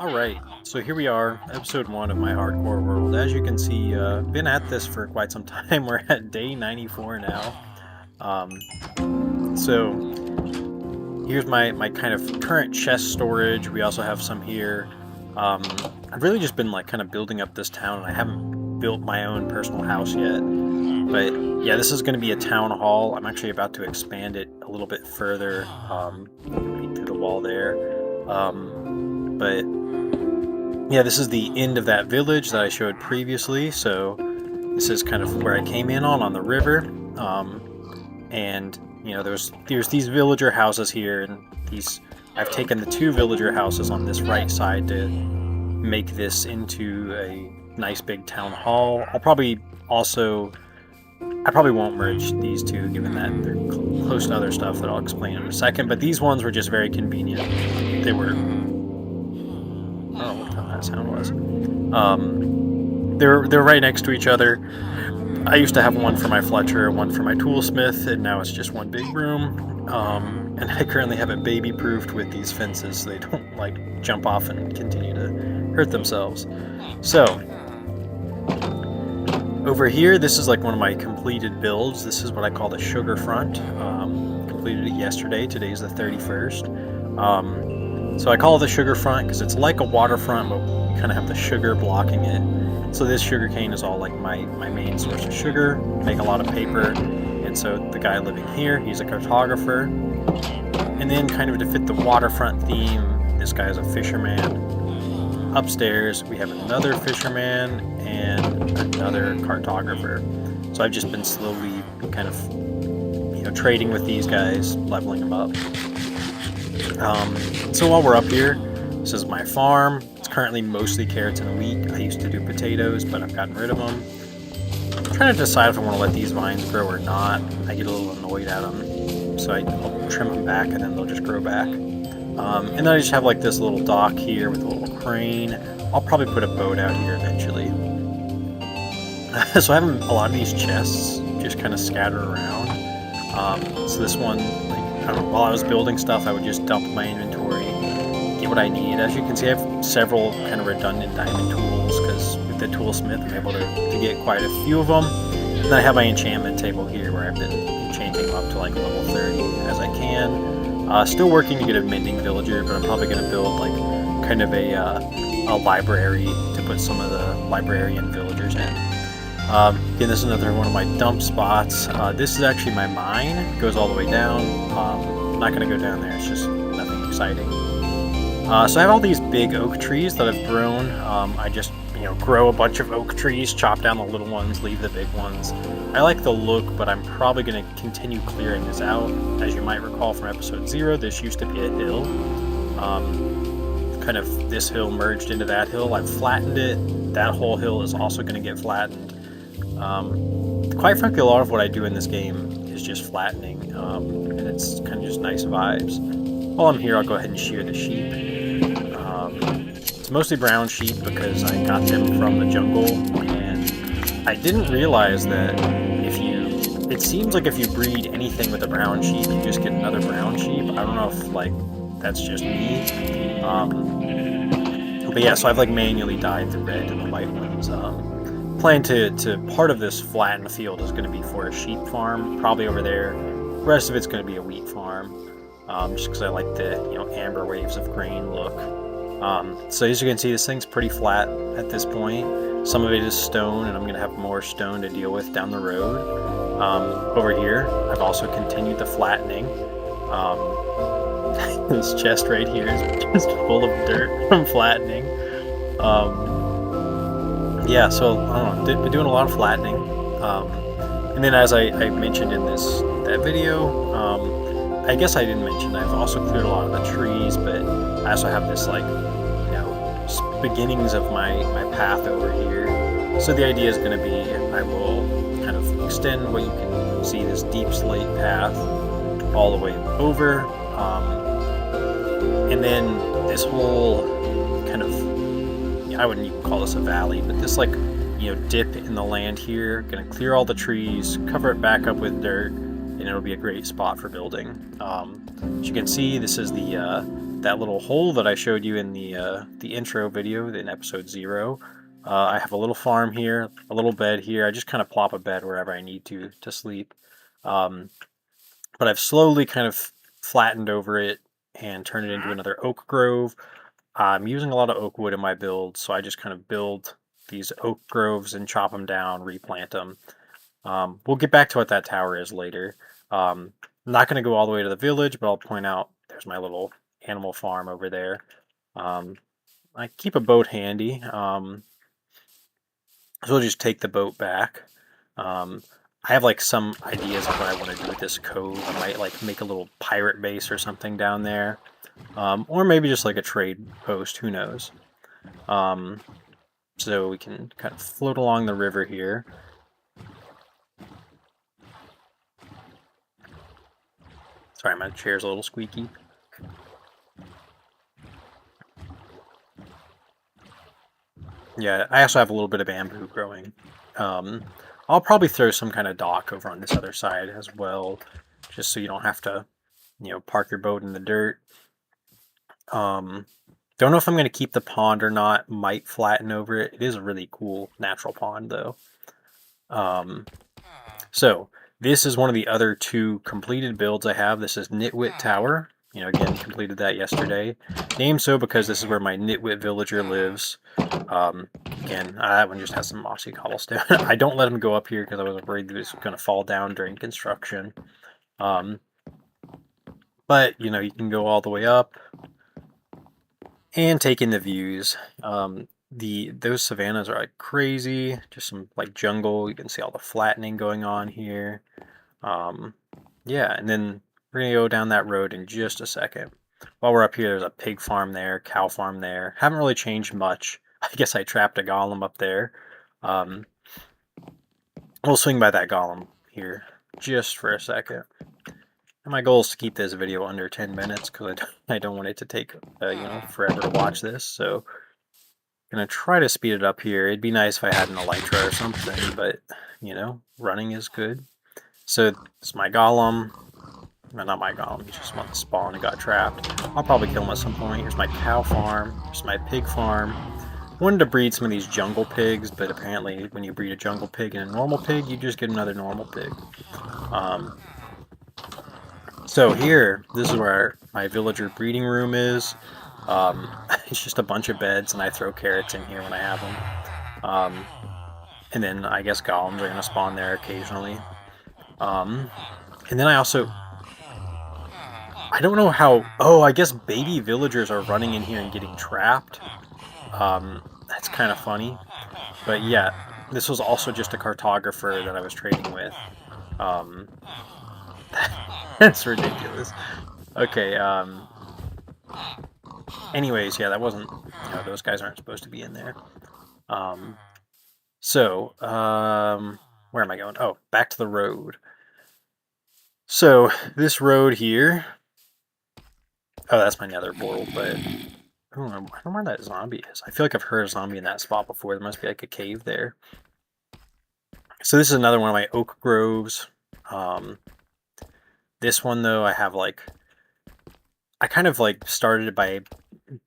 Alright, so here we are, episode 1 of my hardcore world. As you can see, been at this for quite some time. We're at day 94 now. So here's my kind of current chest storage. We also have some here. I've really just been like kind of building up this town, and I haven't built my own personal house yet. But yeah, this is going to be a town hall. I'm actually about to expand it a little bit further, right through the wall there. But yeah, this is the end of that village that I showed previously. So this is kind of where I came in on the river. And you know, there's these villager houses here, and I've taken the 2 villager houses on this right side to make this into a nice big town hall. I probably won't merge these 2, given that they're close to other stuff that I'll explain in a second. But these ones were just very convenient. They were, I don't know what that sound was. They're right next to each other. I used to have one for my Fletcher, one for my toolsmith, and now it's just one big room. And I currently have it baby-proofed with these fences so they don't like jump off and continue to hurt themselves. So over here, this is like one of my completed builds. This is what I call the sugar front. Completed it yesterday. Today's the 31st. So I call it the sugar front because it's like a waterfront, but we kind of have the sugar blocking it. So this sugar cane is all like my main source of sugar. Make a lot of paper. And so the guy living here, he's a cartographer. And then kind of to fit the waterfront theme, this guy is a fisherman. Upstairs, we have another fisherman and another cartographer. So I've just been slowly kind of, trading with these guys, leveling them up. So while we're up here, this is my farm. It's currently mostly carrots and wheat. I used to do potatoes, but I've gotten rid of them. I'm trying to decide if I want to let these vines grow or not. I get a little annoyed at them, so I'll trim them back and then they'll just grow back. And then I just have like this little dock here with a little crane. I'll probably put a boat out here eventually. So I have a lot of these chests just kind of scattered around. So this one, while I was building stuff, I would just dump my inventory, get what I need. As you can see, I have several kind of redundant diamond tools because with the toolsmith, I'm able to get quite a few of them. And then I have my enchantment table here where I've been enchanting them up to like level 30 as I can. Still working to get a mending villager, but I'm probably going to build like kind of a library to put some of the librarian villagers in. Again, this is another one of my dump spots. This is actually my mine. It goes all the way down. I'm not going to go down there. It's just nothing exciting. So I have all these big oak trees that I've grown. I just grow a bunch of oak trees, chop down the little ones, leave the big ones. I like the look, but I'm probably going to continue clearing this out. As you might recall from episode 0, this used to be a hill. Kind of this hill merged into that hill. I've flattened it. That whole hill is also going to get flattened. Quite frankly, a lot of what I do in this game is just flattening, and it's kind of just nice vibes. While I'm here, I'll go ahead and shear the sheep. It's mostly brown sheep because I got them from the jungle, and I didn't realize that it seems like if you breed anything with a brown sheep, you just get another brown sheep. I don't know if that's just me. But yeah, so I've manually dyed the red and the white ones. Plan to part of this flattened field is going to be for a sheep farm, probably over there. The rest of it's going to be a wheat farm, just because I like the amber waves of grain look. So as you can see, this thing's pretty flat at this point. Some of it is stone, and I'm going to have more stone to deal with down the road. Over here, I've also continued the flattening. This chest right here is just full of dirt from flattening. Yeah, so I don't know, been doing a lot of flattening. And then as I mentioned in that video, I guess I didn't mention, I've also cleared a lot of the trees, but I also have this beginnings of my path over here. So the idea is going to be I will kind of extend what you can see, this deep slate path all the way over. And then this whole kind of, I wouldn't even call this a valley, but this dip in the land here, gonna clear all the trees, cover it back up with dirt, and it'll be a great spot for building. As you can see, this is the that little hole that I showed you in the intro video in episode 0. I have a little farm here, a little bed here. I just kind of plop a bed wherever I need to sleep. But I've slowly kind of flattened over it and turned it into another oak grove. I'm using a lot of oak wood in my build, so I just kind of build these oak groves and chop them down, replant them. We'll get back to what that tower is later. I'm not going to go all the way to the village, but I'll point out there's my little animal farm over there. I keep a boat handy, so we'll just take the boat back. I have like some ideas of what I want to do with this cove. I might like make a little pirate base or something down there, or maybe just like a trade post. Who knows? So we can kind of float along the river here. Sorry, my chair's a little squeaky. Yeah, I also have a little bit of bamboo growing. I'll probably throw some kind of dock over on this other side as well, just so you don't have to, park your boat in the dirt. Don't know if I'm going to keep the pond or not. Might flatten over it. It is a really cool natural pond, though. So this is one of the other 2 completed builds I have. This is Nitwit Tower. Again, completed that yesterday. Named so because this is where my Nitwit villager lives. Again, that one just has some mossy cobblestone. I don't let him go up here because I was afraid that it was going to fall down during construction. But, you can go all the way up and take in the views. Those savannas are like crazy, just some like jungle. You can see all the flattening going on here. Yeah, and then we're gonna go down that road in just a second. While we're up here, there's a pig farm there, cow farm there. Haven't really changed much. I guess I trapped a golem up there. We'll swing by that golem here just for a second. And my goal is to keep this video under 10 minutes because I don't want it to take forever to watch this. So I'm gonna try to speed it up here. It'd be nice if I had an elytra or something, but running is good. So it's my golem. No, not my golem. He just went to spawn and got trapped. I'll probably kill him at some point. Here's my cow farm. Here's my pig farm. Wanted to breed some of these jungle pigs, but apparently when you breed a jungle pig and a normal pig, you just get another normal pig. So here, this is where my villager breeding room is. It's just a bunch of beds, and I throw carrots in here when I have them. And then I guess golems are going to spawn there occasionally. And then I don't know how... Oh, I guess baby villagers are running in here and getting trapped. That's kind of funny. But yeah, this was also just a cartographer that I was trading with. That's ridiculous. Okay, anyways, yeah, that wasn't... those guys aren't supposed to be in there. Where am I going? Oh, back to the road. So, this road here... Oh, that's my nether portal, but... I don't know where that zombie is. I feel like I've heard a zombie in that spot before. There must be like a cave there. So this is another one of my oak groves. This one, though, I have like... I kind of like started it by...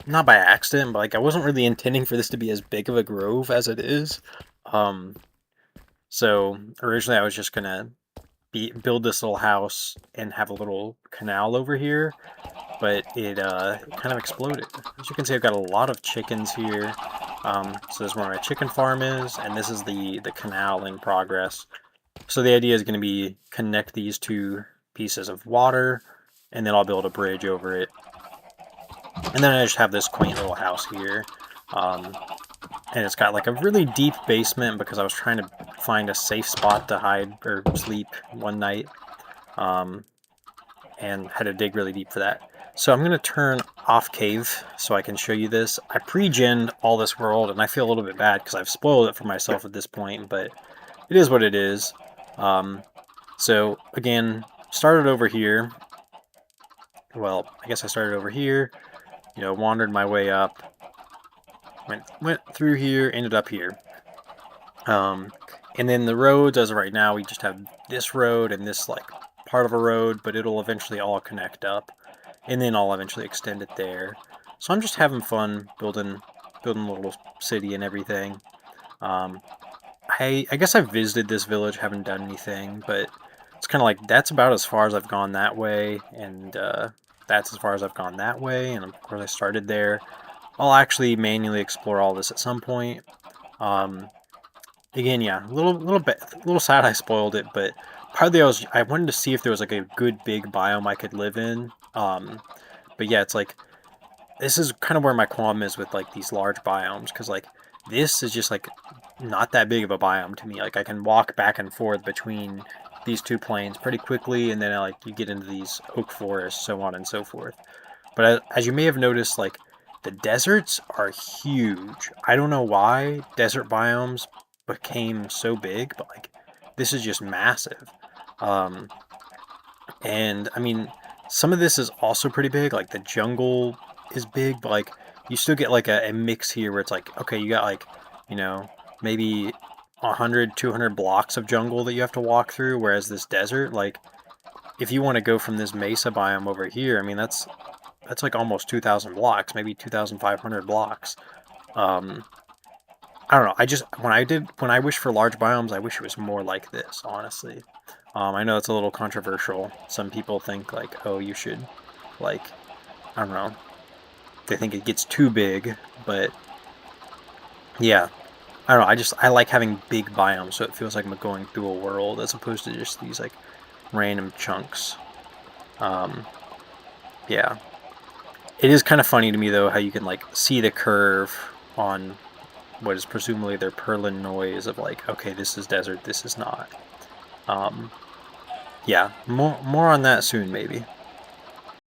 Not by accident, but like I wasn't really intending for this to be as big of a grove as it is. So originally I was just gonna build this little house and have a little canal over here, but it kind of exploded. As you can see, I've got a lot of chickens here. So this is where my chicken farm is, and this is the canal in progress. So the idea is going to be connect these 2 pieces of water, and then I'll build a bridge over it. And then I just have this quaint little house here. And it's got like a really deep basement because I was trying to find a safe spot to hide or sleep one night. And had to dig really deep for that. So I'm going to turn off cave so I can show you this. I pre-genned all this world, and I feel a little bit bad because I've spoiled it for myself at this point, but it is what it is. So again, started over here. Well, I guess I started over here, wandered my way up, went through here, ended up here. And then the roads, as of right now, we just have this road and this like part of a road, but it'll eventually all connect up. and then I'll eventually extend it there. So I'm just having fun building a little city and everything. Um, I guess I've visited this village, haven't done anything, but it's kind of like that's about as far as I've gone that way, and that's as far as I've gone that way, and of course I started there. I'll actually manually explore all this at some point. Um, Again, yeah, a little sad I spoiled it, but partly I wanted to see if there was like a good big biome I could live in. But yeah, it's like this is kind of where my qualm is with like these large biomes, because like this is just like not that big of a biome to me. Like I can walk back and forth between these two plains pretty quickly, and then like you get into these oak forests, so on and so forth. But as you may have noticed, like the deserts are huge. I don't know why desert biomes became so big, but like this is just massive. Um, and I mean, some of this is also pretty big. Like the jungle is big, but like you still get like a mix here where it's like, okay, you got like, you know, maybe 100, 200 blocks of jungle that you have to walk through, whereas this desert, like, if you want to go from this mesa biome over here, I mean, that's like almost 2,000 blocks, maybe 2,500 blocks. Um, I don't know. When I wish for large biomes, I wish it was more like this, honestly. I know it's a little controversial. Some people think like, oh, you should like, I don't know. They think it gets too big, but yeah, I don't know. I like having big biomes, so it feels like I'm going through a world as opposed to just these like random chunks. Um, yeah, it is kind of funny to me though how you can like see the curve on what is presumably their Perlin noise of like, okay, this is desert, this is not. Um, yeah, more on that soon maybe.